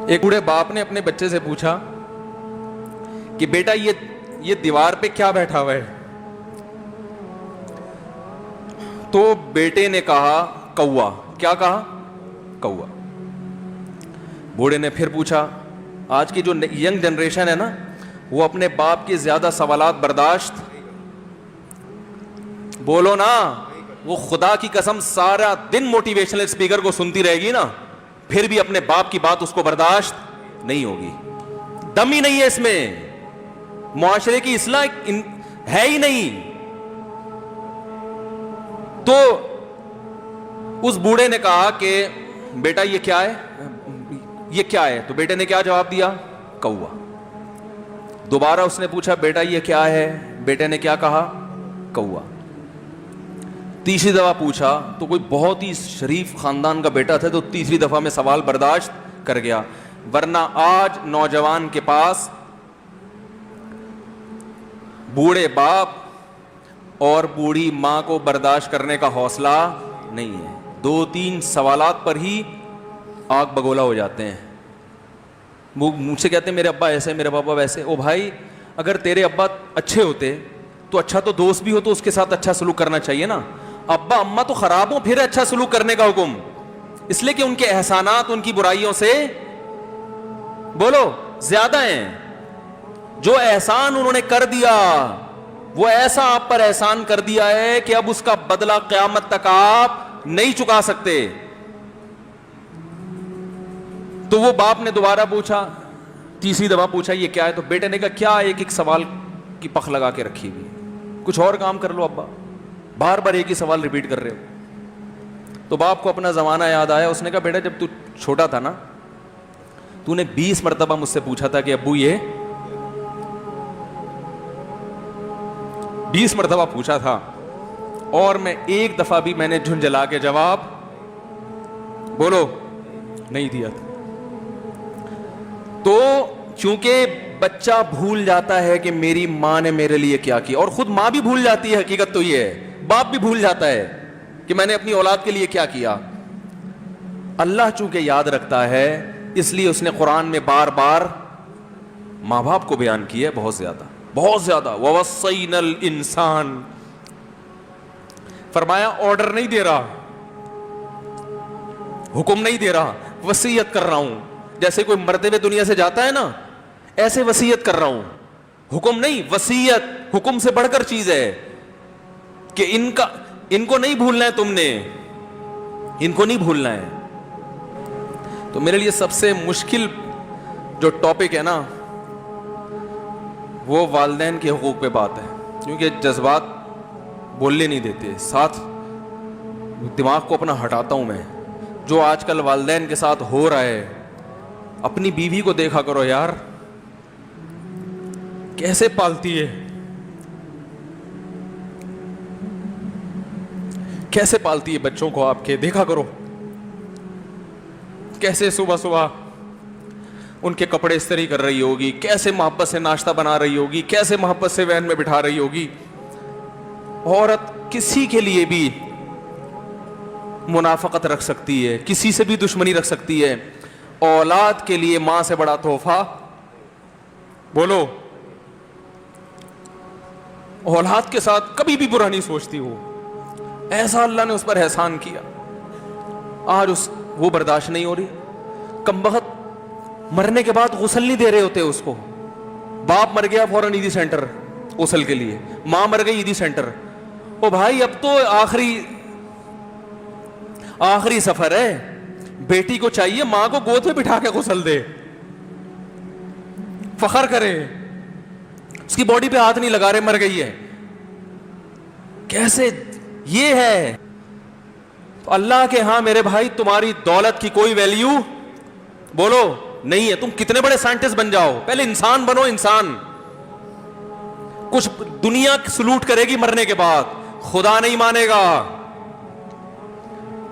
ایک بوڑھے باپ نے اپنے بچے سے پوچھا کہ بیٹا یہ دیوار پہ کیا بیٹھا ہوا ہے؟ تو بیٹے نے کہا کوا. کیا کہا؟ کوا. بوڑھے نے پھر پوچھا. آج کی جو ینگ جنریشن ہے نا, وہ اپنے باپ کے زیادہ سوالات برداشت, بولو نا, وہ خدا کی قسم سارا دن موٹیویشنل اسپیکر کو سنتی رہے گی نا, پھر بھی اپنے باپ کی بات اس کو برداشت نہیں ہوگی. دم ہی نہیں ہے اس میں, معاشرے کی اصلاح ہے ہی نہیں. تو اس بوڑھے نے کہا کہ بیٹا یہ کیا ہے, یہ کیا ہے؟ تو بیٹے نے کیا جواب دیا؟ کوا. دوبارہ اس نے پوچھا بیٹا یہ کیا ہے؟ بیٹے نے کیا کہا؟ کوا. تیسری دفعہ پوچھا تو کوئی بہت ہی شریف خاندان کا بیٹا تھا, تو تیسری دفعہ میں سوال برداشت کر گیا. ورنہ آج نوجوان کے پاس بوڑھے باپ اور بوڑھی ماں کو برداشت کرنے کا حوصلہ نہیں ہے. 2-3 سوالات پر ہی آگ بگولا ہو جاتے ہیں. وہ مجھ سے کہتے ہیں میرے ابا ایسے, میرے پاپا ویسے. او بھائی, اگر تیرے ابا اچھے ہوتے تو اچھا تو دوست بھی ہو تو اس کے ساتھ اچھا سلوک کرنا چاہیے نا. ابا اما تو خراب ہو پھر اچھا سلوک کرنے کا حکم, اس لیے کہ ان کے احسانات ان کی برائیوں سے بولو زیادہ ہیں. جو احسان انہوں نے کر دیا وہ ایسا آپ پر احسان کر دیا ہے کہ اب اس کا بدلہ قیامت تک آپ نہیں چکا سکتے. تو وہ باپ نے دوبارہ پوچھا, تیسری دفعہ پوچھا یہ کیا ہے؟ تو بیٹے نے کہا کیا ایک سوال کی پخ لگا کے رکھی ہوئی, کچھ اور کام کر لو ابا, بار بار ایک ہی سوال ریپیٹ کر رہے ہو. تو باپ کو اپنا زمانہ یاد آیا. اس نے کہا بیٹا جب تو چھوٹا تھا نا, تو نے 20 مرتبہ مجھ سے پوچھا تھا کہ ابو یہ 20 مرتبہ پوچھا تھا, اور میں ایک دفعہ بھی میں نے جھنجھلا کے جواب بولو نہیں دیا تھا. تو چونکہ بچہ بھول جاتا ہے کہ میری ماں نے میرے لیے کیا کیا, اور خود ماں بھی بھول جاتی ہے, حقیقت تو یہ ہے, باپ بھی بھول جاتا ہے کہ میں نے اپنی اولاد کے لیے کیا کیا. اللہ چونکہ یاد رکھتا ہے اس لیے اس نے قرآن میں بار بار ماں باپ کو بیان کیا ہے, بہت زیادہ بہت زیادہ. وَوَصَّيْنَا الْإِنسَانَ, فرمایا آرڈر نہیں دے رہا, حکم نہیں دے رہا, وصیت کر رہا ہوں. جیسے کوئی مرتے ہوئے دنیا سے جاتا ہے نا, ایسے وصیت کر رہا ہوں, حکم نہیں. وصیت حکم سے بڑھ کر چیز ہے کہ ان کو نہیں بھولنا ہے, تم نے ان کو نہیں بھولنا ہے. تو میرے لیے سب سے مشکل جو ٹاپک ہے نا وہ والدین کے حقوق پہ بات ہے, کیونکہ جذبات بولنے نہیں دیتے, ساتھ دماغ کو اپنا ہٹاتا ہوں میں. جو آج کل والدین کے ساتھ ہو رہا ہے, اپنی بیوی کو دیکھا کرو یار, کیسے پالتی ہے, کیسے پالتی ہے بچوں کو آپ کے, دیکھا کرو کیسے صبح صبح ان کے کپڑے استری کر رہی ہوگی, کیسے محبت سے ناشتہ بنا رہی ہوگی, کیسے محبت سے وین میں بٹھا رہی ہوگی. عورت کسی کے لیے بھی منافقت رکھ سکتی ہے, کسی سے بھی دشمنی رکھ سکتی ہے. اولاد کے لیے ماں سے بڑا تحفہ بولو, اولاد کے ساتھ کبھی بھی برا نہیں سوچتی ہو. ایسا اللہ نے اس پر احسان کیا, آج وہ برداشت نہیں ہو رہی. کمبخت مرنے کے بعد غسل نہیں دے رہے ہوتے اس کو. باپ مر گیا فوراً عیدی سینٹر غسل کے لیے, ماں مر گئی عیدی سینٹر. او بھائی اب تو آخری سفر ہے, بیٹی کو چاہیے ماں کو گود میں بٹھا کے غسل دے, فخر کرے, اس کی باڈی پہ ہاتھ نہیں لگا رہے, مر گئی ہے. کیسے یہ ہے؟ تو اللہ کے ہاں میرے بھائی تمہاری دولت کی کوئی ویلیو بولو نہیں ہے. تم کتنے بڑے سائنٹسٹ بن جاؤ, پہلے انسان بنو. انسان کچھ دنیا سلوٹ کرے گی مرنے کے بعد, خدا نہیں مانے گا.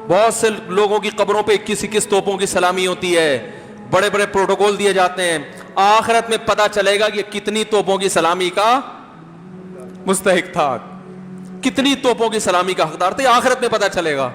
بہت سے لوگوں کی قبروں پہ 21 توپوں کی سلامی ہوتی ہے, بڑے بڑے پروٹوکول دیے جاتے ہیں. آخرت میں پتا چلے گا کہ کتنی توپوں کی سلامی کا مستحق تھا, کتنی توپوں کی سلامی کا حقدار تھے, آخرت میں پتا چلے گا.